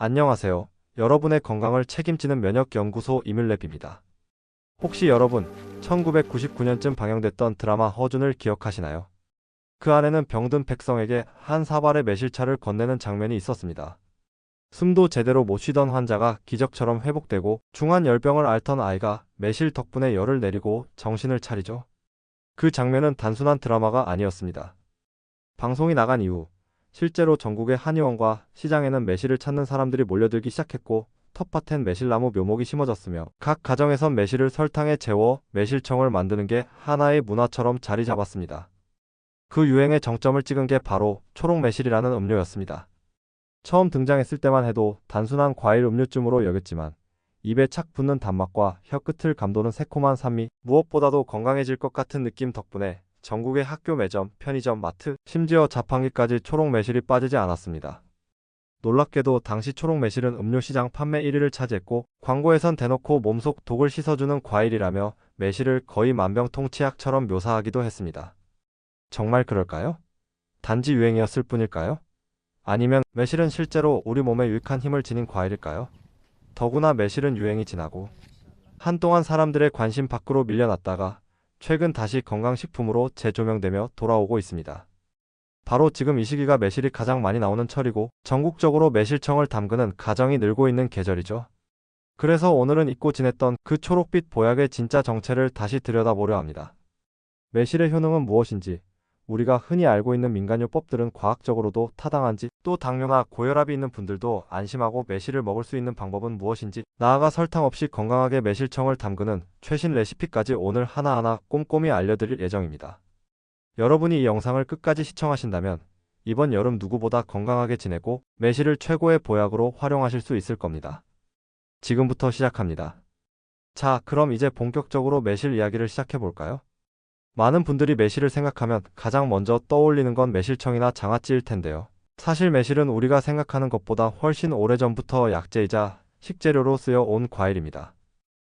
안녕하세요. 여러분의 건강을 책임지는 면역연구소 이뮨랩입니다. 혹시 여러분 1999년쯤 방영됐던 드라마 허준을 기억하시나요? 그 안에는 병든 백성에게 한 사발의 매실차를 건네는 장면이 있었습니다. 숨도 제대로 못 쉬던 환자가 기적처럼 회복되고 중한 열병을 앓던 아이가 매실 덕분에 열을 내리고 정신을 차리죠. 그 장면은 단순한 드라마가 아니었습니다. 방송이 나간 이후 실제로 전국의 한의원과 시장에는 매실을 찾는 사람들이 몰려들기 시작했고 텃밭엔 매실나무 묘목이 심어졌으며 각 가정에선 매실을 설탕에 재워 매실청을 만드는 게 하나의 문화처럼 자리 잡았습니다. 그 유행의 정점을 찍은 게 바로 초록매실이라는 음료였습니다. 처음 등장했을 때만 해도 단순한 과일 음료쯤으로 여겼지만 입에 착 붙는 단맛과 혀끝을 감도는 새콤한 산미, 무엇보다도 건강해질 것 같은 느낌 덕분에 전국의 학교 매점, 편의점, 마트, 심지어 자판기까지 초록매실이 빠지지 않았습니다. 놀랍게도 당시 초록매실은 음료 시장 판매 1위를 차지했고 광고에선 대놓고 몸속 독을 씻어주는 과일이라며 매실을 거의 만병통치약처럼 묘사하기도 했습니다. 정말 그럴까요? 단지 유행이었을 뿐일까요? 아니면 매실은 실제로 우리 몸에 유익한 힘을 지닌 과일일까요? 더구나 매실은 유행이 지나고 한동안 사람들의 관심 밖으로 밀려났다가 최근 다시 건강식품으로 재조명되며 돌아오고 있습니다. 바로 지금 이 시기가 매실이 가장 많이 나오는 철이고 전국적으로 매실청을 담그는 가정이 늘고 있는 계절이죠. 그래서 오늘은 잊고 지냈던 그 초록빛 보약의 진짜 정체를 다시 들여다보려 합니다. 매실의 효능은 무엇인지, 우리가 흔히 알고 있는 민간요법들은 과학적으로도 타당한지, 또 당뇨나 고혈압이 있는 분들도 안심하고 매실을 먹을 수 있는 방법은 무엇인지, 나아가 설탕 없이 건강하게 매실청을 담그는 최신 레시피까지 오늘 하나하나 꼼꼼히 알려드릴 예정입니다. 여러분이 이 영상을 끝까지 시청하신다면 이번 여름 누구보다 건강하게 지내고 매실을 최고의 보약으로 활용하실 수 있을 겁니다. 지금부터 시작합니다. 자, 그럼 이제 본격적으로 매실 이야기를 시작해볼까요? 많은 분들이 매실을 생각하면 가장 먼저 떠올리는 건 매실청이나 장아찌일 텐데요. 사실 매실은 우리가 생각하는 것보다 훨씬 오래전부터 약재이자 식재료로 쓰여 온 과일입니다.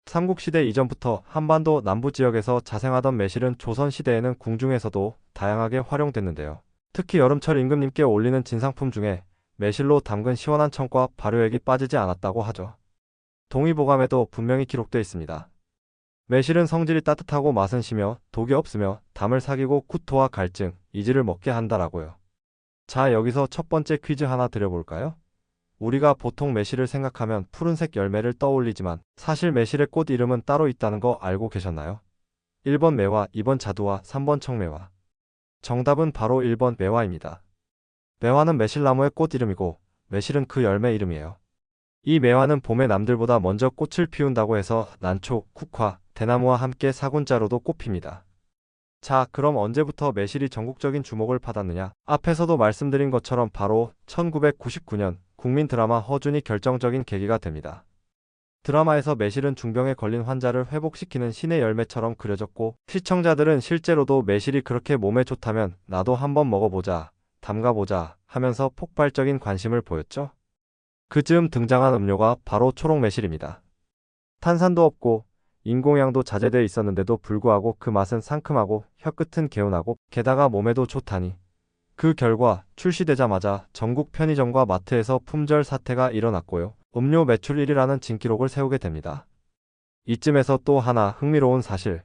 삼국시대 이전부터 한반도 남부 지역에서 자생하던 매실은 조선시대에는 궁중에서도 다양하게 활용됐는데요. 특히 여름철 임금님께 올리는 진상품 중에 매실로 담근 시원한 청과 발효액이 빠지지 않았다고 하죠. 동의보감에도 분명히 기록되어 있습니다. 매실은 성질이 따뜻하고 맛은 시며 독이 없으며 담을 사귀고 구토와 갈증, 이지를 먹게 한다라고요. 자, 여기서 첫 번째 퀴즈 하나 드려볼까요? 우리가 보통 매실을 생각하면 푸른색 열매를 떠올리지만 사실 매실의 꽃 이름은 따로 있다는 거 알고 계셨나요? 1번 매화, 2번 자두화, 3번 청매화. 정답은 바로 1번 매화입니다. 매화는 매실나무의 꽃 이름이고 매실은 그 열매 이름이에요. 이 매화는 봄에 남들보다 먼저 꽃을 피운다고 해서 난초, 국화, 대나무와 함께 사군자로도 꼽힙니다. 자, 그럼 언제부터 매실이 전국적인 주목을 받았느냐? 앞에서도 말씀드린 것처럼 바로 1999년 국민 드라마 허준이 결정적인 계기가 됩니다. 드라마에서 매실은 중병에 걸린 환자를 회복시키는 신의 열매처럼 그려졌고 시청자들은 실제로도 매실이 그렇게 몸에 좋다면 나도 한번 먹어보자, 담가보자 하면서 폭발적인 관심을 보였죠. 그 즈음 등장한 음료가 바로 초록매실입니다. 탄산도 없고 인공향도 자제되어 있었는데도 불구하고 그 맛은 상큼하고 혀끝은 개운하고 게다가 몸에도 좋다니. 그 결과 출시되자마자 전국 편의점과 마트에서 품절 사태가 일어났고요. 음료 매출 1위라는 진기록을 세우게 됩니다. 이쯤에서 또 하나 흥미로운 사실.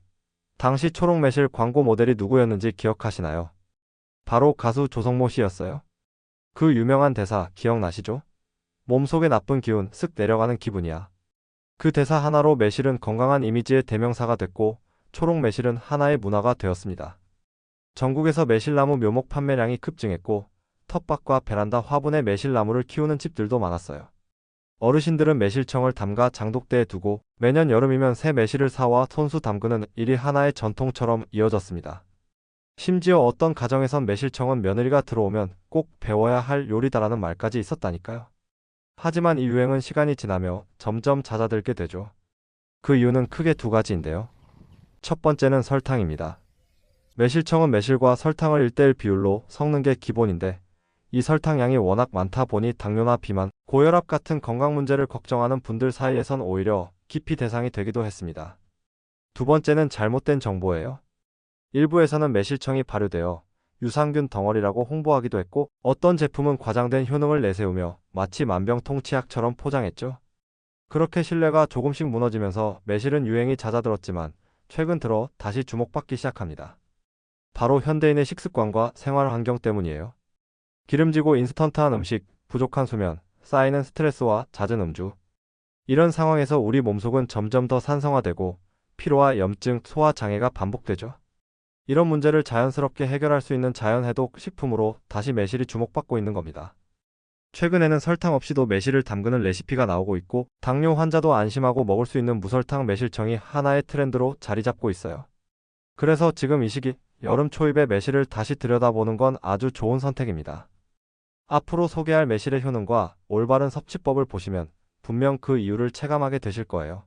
당시 초록매실 광고 모델이 누구였는지 기억하시나요? 바로 가수 조성모 씨였어요. 그 유명한 대사 기억나시죠? 몸속에 나쁜 기운 쓱 내려가는 기분이야. 그 대사 하나로 매실은 건강한 이미지의 대명사가 됐고 초록매실은 하나의 문화가 되었습니다. 전국에서 매실나무 묘목 판매량이 급증했고 텃밭과 베란다 화분에 매실나무를 키우는 집들도 많았어요. 어르신들은 매실청을 담가 장독대에 두고 매년 여름이면 새 매실을 사와 손수 담그는 일이 하나의 전통처럼 이어졌습니다. 심지어 어떤 가정에선 매실청은 며느리가 들어오면 꼭 배워야 할 요리다라는 말까지 있었다니까요. 하지만 이 유행은 시간이 지나며 점점 잦아들게 되죠. 그 이유는 크게 두 가지인데요. 첫 번째는 설탕입니다. 매실청은 매실과 설탕을 1:1 비율로 섞는 게 기본인데 이 설탕 양이 워낙 많다 보니 당뇨나 비만, 고혈압 같은 건강 문제를 걱정하는 분들 사이에선 오히려 기피 대상이 되기도 했습니다. 두 번째는 잘못된 정보예요. 일부에서는 매실청이 발효되어 유산균 덩어리라고 홍보하기도 했고 어떤 제품은 과장된 효능을 내세우며 마치 만병통치약처럼 포장했죠. 그렇게 신뢰가 조금씩 무너지면서 매실은 유행이 잦아들었지만 최근 들어 다시 주목받기 시작합니다. 바로 현대인의 식습관과 생활 환경 때문이에요. 기름지고 인스턴트한 음식, 부족한 수면, 쌓이는 스트레스와 잦은 음주. 이런 상황에서 우리 몸속은 점점 더 산성화되고 피로와 염증, 소화 장애가 반복되죠. 이런 문제를 자연스럽게 해결할 수 있는 자연해독 식품으로 다시 매실이 주목받고 있는 겁니다. 최근에는 설탕 없이도 매실을 담그는 레시피가 나오고 있고 당뇨 환자도 안심하고 먹을 수 있는 무설탕 매실청이 하나의 트렌드로 자리 잡고 있어요. 그래서 지금 이 시기 여름 초입에 매실을 다시 들여다보는 건 아주 좋은 선택입니다. 앞으로 소개할 매실의 효능과 올바른 섭취법을 보시면 분명 그 이유를 체감하게 되실 거예요.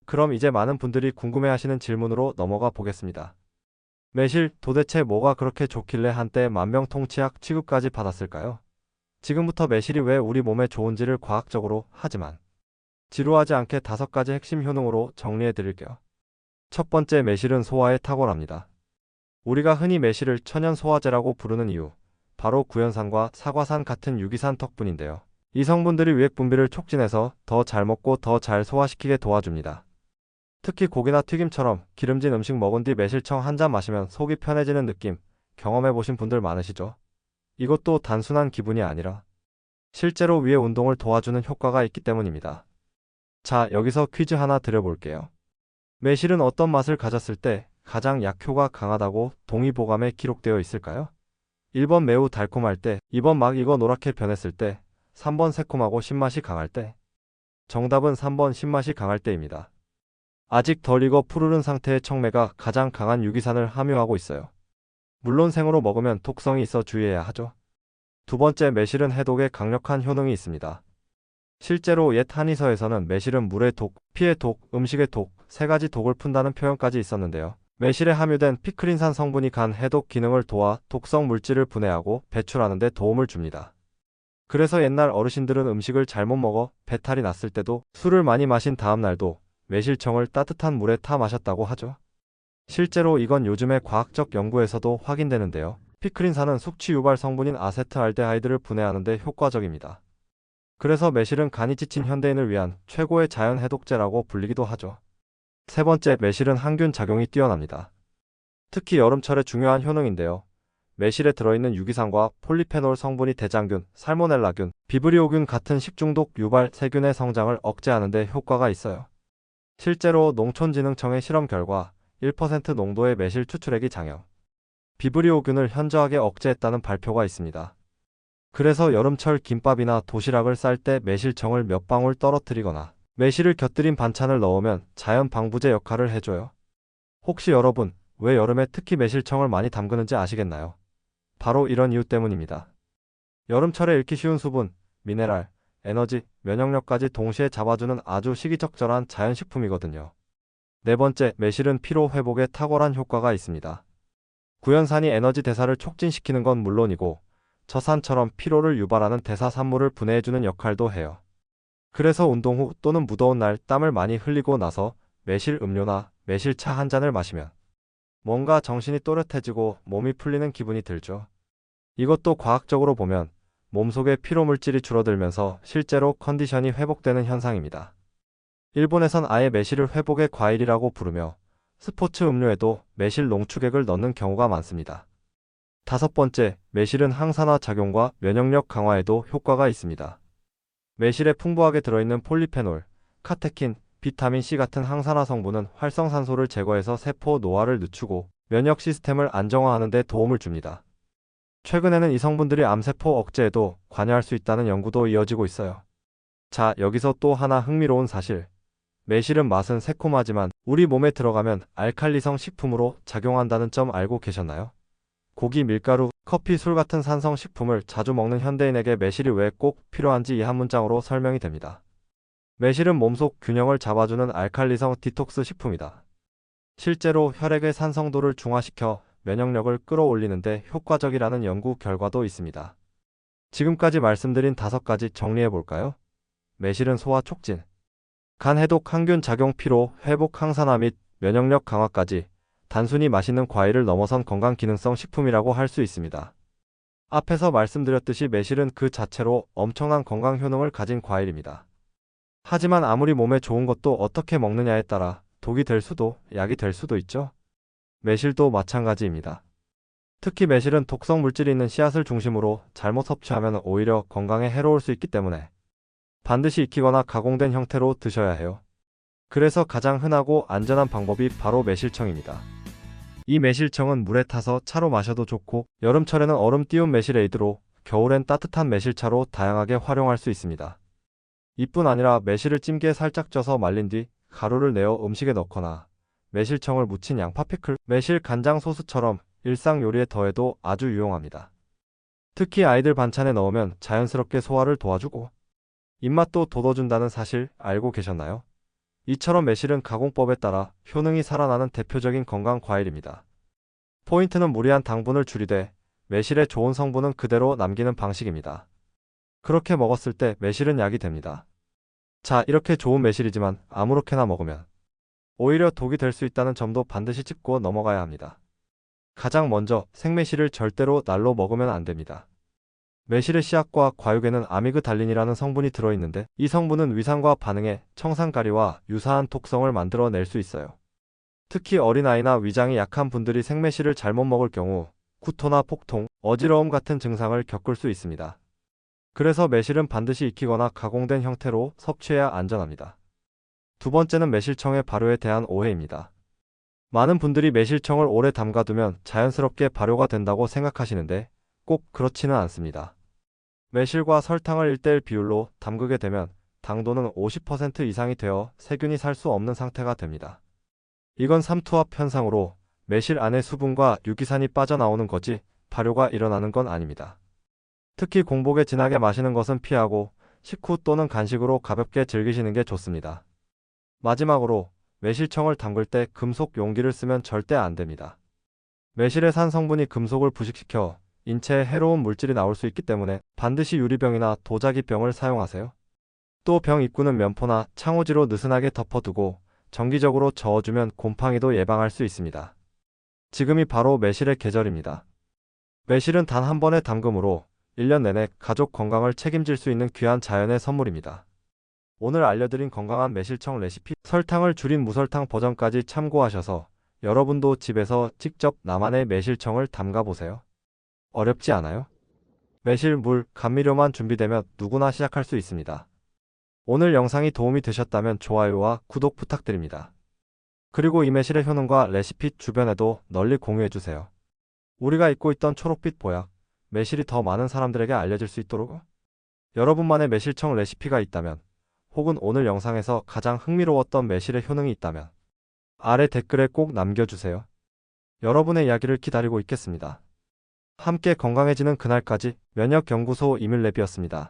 그럼 이제 많은 분들이 궁금해하시는 질문으로 넘어가 보겠습니다. 매실 도대체 뭐가 그렇게 좋길래 한때 만병통치약 취급까지 받았을까요? 지금부터 매실이 왜 우리 몸에 좋은지를 과학적으로 하지만 지루하지 않게 5가지 핵심 효능으로 정리해 드릴게요. 첫 번째, 매실은 소화에 탁월합니다. 우리가 흔히 매실을 천연 소화제라고 부르는 이유, 바로 구연산과 사과산 같은 유기산 덕분인데요. 이 성분들이 위액 분비를 촉진해서 더 잘 먹고 더 잘 소화시키게 도와줍니다. 특히 고기나 튀김처럼 기름진 음식 먹은 뒤 매실청 한 잔 마시면 속이 편해지는 느낌 경험해 보신 분들 많으시죠? 이것도 단순한 기분이 아니라 실제로 위의 운동을 도와주는 효과가 있기 때문입니다. 자, 여기서 퀴즈 하나 드려볼게요. 매실은 어떤 맛을 가졌을 때 가장 약효가 강하다고 동의보감에 기록되어 있을까요? 1번 매우 달콤할 때, 2번 막 익어 노랗게 변했을 때, 3번 새콤하고 신맛이 강할 때. 정답은 3번 신맛이 강할 때입니다. 아직 덜 익어 푸르른 상태의 청매가 가장 강한 유기산을 함유하고 있어요. 물론 생으로 먹으면 독성이 있어 주의해야 하죠. 두 번째, 매실은 해독에 강력한 효능이 있습니다. 실제로 옛 한의서에서는 매실은 물의 독, 피의 독, 음식의 독, 3가지 독을 푼다는 표현까지 있었는데요. 매실에 함유된 피크린산 성분이 간 해독 기능을 도와 독성 물질을 분해하고 배출하는 데 도움을 줍니다. 그래서 옛날 어르신들은 음식을 잘못 먹어 배탈이 났을 때도 술을 많이 마신 다음 날도 매실청을 따뜻한 물에 타 마셨다고 하죠. 실제로 이건 요즘의 과학적 연구에서도 확인되는데요. 피크린산은 숙취 유발 성분인 아세트알데하이드를 분해하는 데 효과적입니다. 그래서 매실은 간이 지친 현대인을 위한 최고의 자연 해독제라고 불리기도 하죠. 세 번째, 매실은 항균 작용이 뛰어납니다. 특히 여름철에 중요한 효능인데요. 매실에 들어있는 유기산과 폴리페놀 성분이 대장균, 살모넬라균, 비브리오균 같은 식중독 유발 세균의 성장을 억제하는 데 효과가 있어요. 실제로 농촌진흥청의 실험 결과 1% 농도의 매실 추출액이 장염, 비브리오균을 현저하게 억제했다는 발표가 있습니다. 그래서 여름철 김밥이나 도시락을 쌀 때 매실청을 몇 방울 떨어뜨리거나 매실을 곁들인 반찬을 넣으면 자연 방부제 역할을 해줘요. 혹시 여러분, 왜 여름에 특히 매실청을 많이 담그는지 아시겠나요? 바로 이런 이유 때문입니다. 여름철에 잃기 쉬운 수분, 미네랄, 에너지, 면역력까지 동시에 잡아주는 아주 시기적절한 자연식품이거든요. 네 번째, 매실은 피로 회복에 탁월한 효과가 있습니다. 구연산이 에너지 대사를 촉진시키는 건 물론이고 저산처럼 피로를 유발하는 대사산물을 분해해주는 역할도 해요. 그래서 운동 후 또는 무더운 날 땀을 많이 흘리고 나서 매실 음료나 매실차 한 잔을 마시면 뭔가 정신이 또렷해지고 몸이 풀리는 기분이 들죠. 이것도 과학적으로 보면 몸속의 피로 물질이 줄어들면서 실제로 컨디션이 회복되는 현상입니다. 일본에선 아예 매실을 회복의 과일이라고 부르며 스포츠 음료에도 매실 농축액을 넣는 경우가 많습니다. 다섯 번째, 매실은 항산화 작용과 면역력 강화에도 효과가 있습니다. 매실에 풍부하게 들어있는 폴리페놀, 카테킨, 비타민C 같은 항산화 성분은 활성산소를 제거해서 세포 노화를 늦추고 면역 시스템을 안정화하는 데 도움을 줍니다. 최근에는 이 성분들이 암세포 억제에도 관여할 수 있다는 연구도 이어지고 있어요. 자, 여기서 또 하나 흥미로운 사실. 매실은 맛은 새콤하지만 우리 몸에 들어가면 알칼리성 식품으로 작용한다는 점 알고 계셨나요? 고기, 밀가루, 커피, 술 같은 산성 식품을 자주 먹는 현대인에게 매실이 왜 꼭 필요한지 이 한 문장으로 설명이 됩니다. 매실은 몸속 균형을 잡아주는 알칼리성 디톡스 식품이다. 실제로 혈액의 산성도를 중화시켜 면역력을 끌어올리는데 효과적이라는 연구 결과도 있습니다. 지금까지 말씀드린 5가지 정리해볼까요? 매실은 소화 촉진, 간 해독, 항균 작용, 피로 회복, 항산화 및 면역력 강화까지 단순히 맛있는 과일을 넘어선 건강 기능성 식품이라고 할 수 있습니다. 앞에서 말씀드렸듯이 매실은 그 자체로 엄청난 건강 효능을 가진 과일입니다. 하지만 아무리 몸에 좋은 것도 어떻게 먹느냐에 따라 독이 될 수도 약이 될 수도 있죠. 매실도 마찬가지입니다. 특히 매실은 독성 물질이 있는 씨앗을 중심으로 잘못 섭취하면 오히려 건강에 해로울 수 있기 때문에 반드시 익히거나 가공된 형태로 드셔야 해요. 그래서 가장 흔하고 안전한 방법이 바로 매실청입니다. 이 매실청은 물에 타서 차로 마셔도 좋고 여름철에는 얼음 띄운 매실 에이드로 겨울엔 따뜻한 매실차로 다양하게 활용할 수 있습니다. 이뿐 아니라 매실을 찜기에 살짝 쪄서 말린 뒤 가루를 내어 음식에 넣거나 매실청을 묻힌 양파 피클, 매실 간장 소스처럼 일상 요리에 더해도 아주 유용합니다. 특히 아이들 반찬에 넣으면 자연스럽게 소화를 도와주고 입맛도 돋워준다는 사실 알고 계셨나요? 이처럼 매실은 가공법에 따라 효능이 살아나는 대표적인 건강 과일입니다. 포인트는 무리한 당분을 줄이되 매실의 좋은 성분은 그대로 남기는 방식입니다. 그렇게 먹었을 때 매실은 약이 됩니다. 자, 이렇게 좋은 매실이지만 아무렇게나 먹으면 오히려 독이 될 수 있다는 점도 반드시 짚고 넘어가야 합니다. 가장 먼저 생매실을 절대로 날로 먹으면 안 됩니다. 매실의 씨앗과 과육에는 아미그달린이라는 성분이 들어있는데 이 성분은 위산과 반응해 청산가리와 유사한 독성을 만들어낼 수 있어요. 특히 어린아이나 위장이 약한 분들이 생매실을 잘못 먹을 경우 구토나 폭통, 어지러움 같은 증상을 겪을 수 있습니다. 그래서 매실은 반드시 익히거나 가공된 형태로 섭취해야 안전합니다. 두 번째는 매실청의 발효에 대한 오해입니다. 많은 분들이 매실청을 오래 담가두면 자연스럽게 발효가 된다고 생각하시는데 꼭 그렇지는 않습니다. 매실과 설탕을 1:1 비율로 담그게 되면 당도는 50% 이상이 되어 세균이 살 수 없는 상태가 됩니다. 이건 삼투압 현상으로 매실 안에 수분과 유기산이 빠져나오는 거지 발효가 일어나는 건 아닙니다. 특히 공복에 진하게 마시는 것은 피하고 식후 또는 간식으로 가볍게 즐기시는 게 좋습니다. 마지막으로 매실청을 담글 때 금속 용기를 쓰면 절대 안 됩니다. 매실의 산 성분이 금속을 부식시켜 인체에 해로운 물질이 나올 수 있기 때문에 반드시 유리병이나 도자기병을 사용하세요. 또 병 입구는 면포나 창호지로 느슨하게 덮어두고 정기적으로 저어주면 곰팡이도 예방할 수 있습니다. 지금이 바로 매실의 계절입니다. 매실은 단 한 번의 담금으로 1년 내내 가족 건강을 책임질 수 있는 귀한 자연의 선물입니다. 오늘 알려드린 건강한 매실청 레시피, 설탕을 줄인 무설탕 버전까지 참고하셔서 여러분도 집에서 직접 나만의 매실청을 담가보세요. 어렵지 않아요? 매실, 물, 감미료만 준비되면 누구나 시작할 수 있습니다. 오늘 영상이 도움이 되셨다면 좋아요와 구독 부탁드립니다. 그리고 이 매실의 효능과 레시피 주변에도 널리 공유해주세요. 우리가 잊고 있던 초록빛 보약, 매실이 더 많은 사람들에게 알려질 수 있도록 여러분만의 매실청 레시피가 있다면 혹은 오늘 영상에서 가장 흥미로웠던 매실의 효능이 있다면 아래 댓글에 꼭 남겨주세요. 여러분의 이야기를 기다리고 있겠습니다. 함께 건강해지는 그날까지 면역연구소 이밀랩이었습니다.